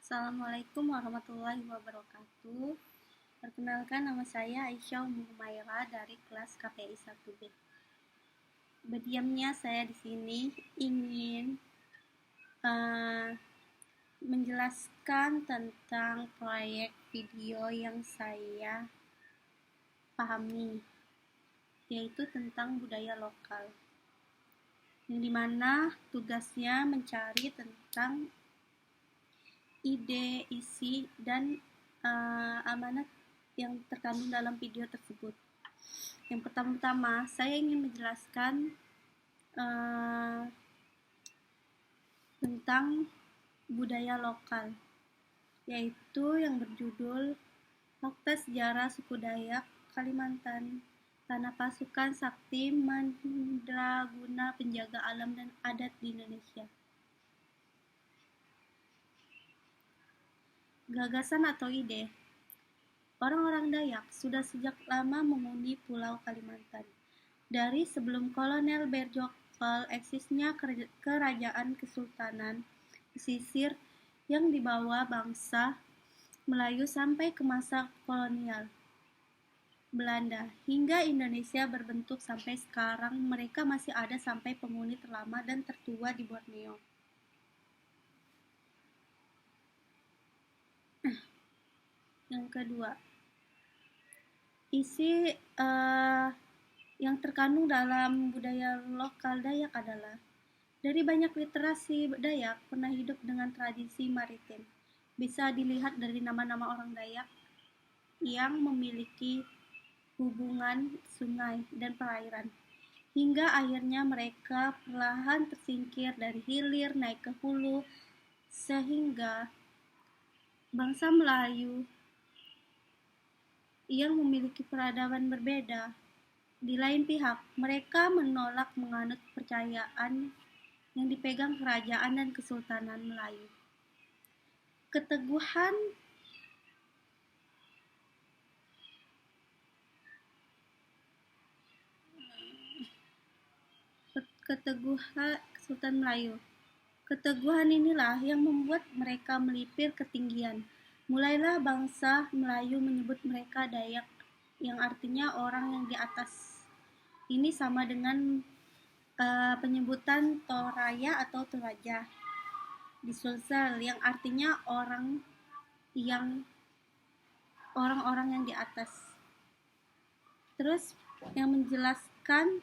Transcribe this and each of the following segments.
Assalamualaikum warahmatullahi wabarakatuh. Perkenalkan, nama saya Aisyah Humaira dari kelas KPI 1B. Berdiamnya saya di sini ingin menjelaskan tentang proyek video yang saya pahami, yaitu tentang budaya lokal, yang dimana tugasnya mencari tentang ide, isi, dan amanat yang terkandung dalam video tersebut. Yang pertama-tama, saya ingin menjelaskan tentang budaya lokal, yaitu yang berjudul Fakta Sejarah Suku Dayak Kalimantan, Tanah Pasukan Sakti Mandraguna Penjaga Alam dan Adat di Indonesia. Gagasan atau ide. Orang-orang Dayak sudah sejak lama menghuni Pulau Kalimantan. Dari sebelum kolonial berjokol, eksisnya kerajaan kesultanan pesisir yang dibawa bangsa Melayu sampai ke masa kolonial Belanda hingga Indonesia berbentuk sampai sekarang. Mereka masih ada sampai penghuni terlama dan tertua di Borneo. Yang kedua, isi yang terkandung dalam budaya lokal Dayak adalah dari banyak literasi Dayak pernah hidup dengan tradisi maritim. Bisa dilihat dari nama-nama orang Dayak yang memiliki hubungan sungai dan perairan. Hingga akhirnya mereka perlahan tersingkir dari hilir naik ke hulu, sehingga bangsa Melayu yang memiliki peradaban berbeda. Di lain pihak, mereka menolak menganut kepercayaan yang dipegang kerajaan dan kesultanan Melayu. Keteguhan Kesultanan Melayu. Keteguhan inilah yang membuat mereka melipir ketinggian. Mulailah bangsa Melayu menyebut mereka Dayak, yang artinya orang yang di atas. Ini sama dengan penyebutan Toraya atau Toraja di Sulsel, yang artinya orang-orang yang di atas. Terus yang menjelaskan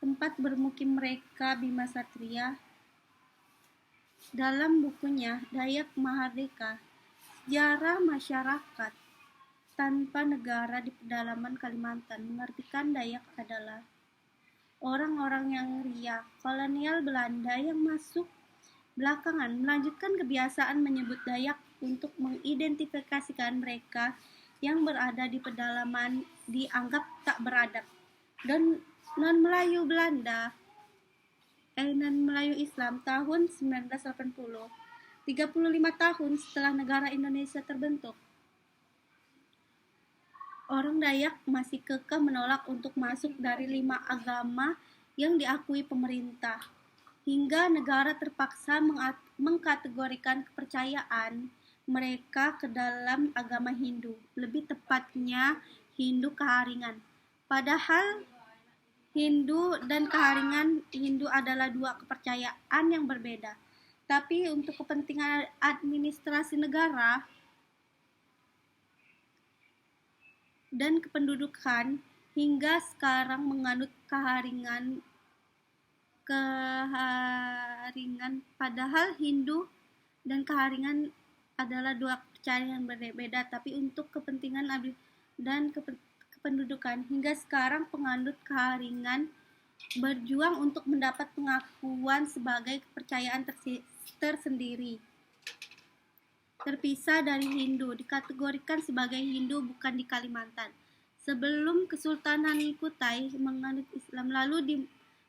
tempat bermukim mereka Bima Satria dalam bukunya Dayak Mahardika, Sejarah Masyarakat Tanpa Negara di Pedalaman Kalimantan, mengartikan Dayak adalah orang-orang yang ria. Kolonial Belanda yang masuk belakangan melanjutkan kebiasaan menyebut Dayak untuk mengidentifikasikan mereka yang berada di pedalaman dianggap tak beradab. Dan non-Melayu Islam tahun 1980, 35 tahun setelah negara Indonesia terbentuk, orang Dayak masih kekeh menolak untuk masuk dari 5 agama yang diakui pemerintah, hingga negara terpaksa mengkategorikan kepercayaan mereka ke dalam agama Hindu, lebih tepatnya Hindu Keharingan. Padahal Hindu dan Keharingan Hindu adalah dua kepercayaan yang berbeda. Tapi untuk kepentingan administrasi negara dan kependudukan, hingga sekarang menganut Keharingan. Padahal Hindu dan Keharingan adalah dua kepercayaan yang berbeda, tapi untuk kepentingan dan kependudukan, hingga sekarang penganut Keharingan berjuang untuk mendapat pengakuan sebagai kepercayaan tersendiri, terpisah dari Hindu, dikategorikan sebagai Hindu bukan di Kalimantan. Sebelum Kesultanan Kutai menganut Islam, lalu di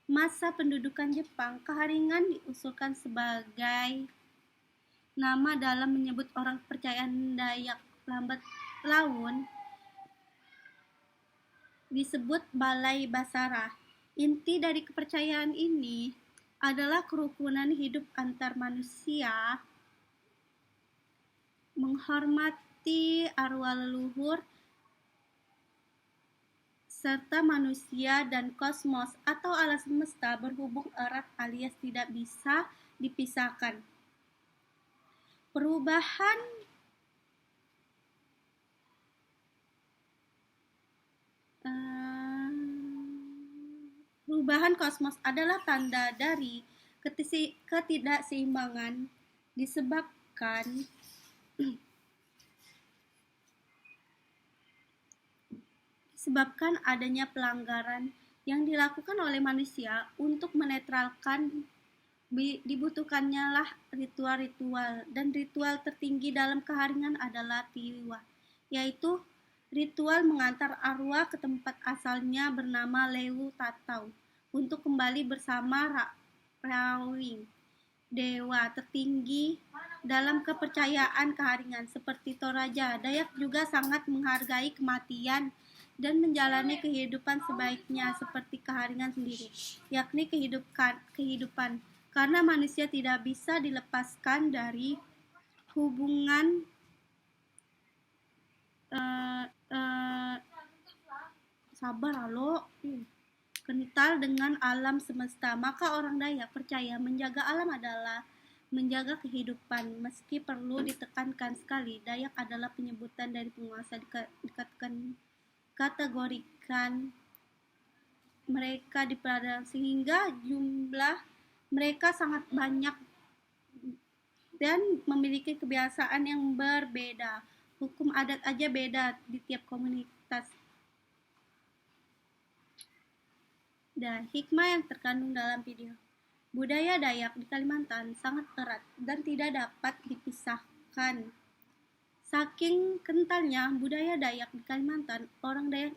masa pendudukan Jepang, Keharingan diusulkan sebagai nama dalam menyebut orang kepercayaan Dayak. Lambat laun disebut Balai Basara. Inti dari kepercayaan ini adalah kerukunan hidup antar manusia menghormati arwah leluhur, serta manusia dan kosmos atau alam semesta berhubung erat alias tidak bisa dipisahkan. Perubahan kosmos adalah tanda dari ketidakseimbangan disebabkan adanya pelanggaran yang dilakukan oleh manusia. Untuk menetralkan dibutuhkannya lah ritual-ritual, dan ritual tertinggi dalam keharingan adalah tiwa, yaitu ritual mengantar arwah ke tempat asalnya bernama Lewu Tatau untuk kembali bersama Rawing, dewa tertinggi dalam kepercayaan keharingan. Seperti Toraja, Dayak juga sangat menghargai kematian dan menjalani kehidupan sebaiknya seperti keharingan sendiri, yakni kehidupan, karena manusia tidak bisa dilepaskan dari hubungan kental dengan alam semesta. Maka orang Dayak percaya menjaga alam adalah menjaga kehidupan. Meski perlu ditekankan sekali, Dayak adalah penyebutan dari penguasa dikategorikan mereka di peradaban, sehingga jumlah mereka sangat banyak dan memiliki kebiasaan yang berbeda. Hukum adat aja beda di tiap komunitas. Dan hikmah yang terkandung dalam video. Budaya Dayak di Kalimantan sangat erat dan tidak dapat dipisahkan. Saking kentalnya budaya Dayak di Kalimantan, orang Dayak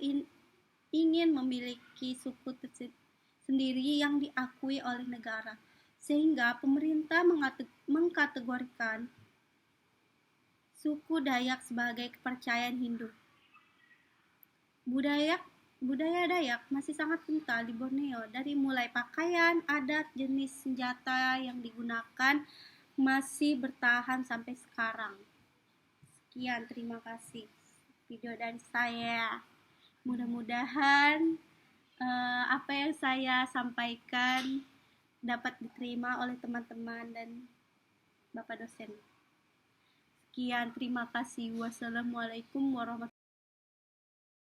ingin memiliki suku sendiri yang diakui oleh negara, sehingga pemerintah mengkategorikan suku Dayak sebagai kepercayaan Hindu. Budaya Dayak masih sangat kental di Borneo, dari mulai pakaian, adat, jenis senjata yang digunakan masih bertahan sampai sekarang. Sekian, terima kasih video dari saya. Mudah-mudahan apa yang saya sampaikan dapat diterima oleh teman-teman dan Bapak dosen. Sekian, terima kasih. Wassalamualaikum warahmatullahi wabarakatuh.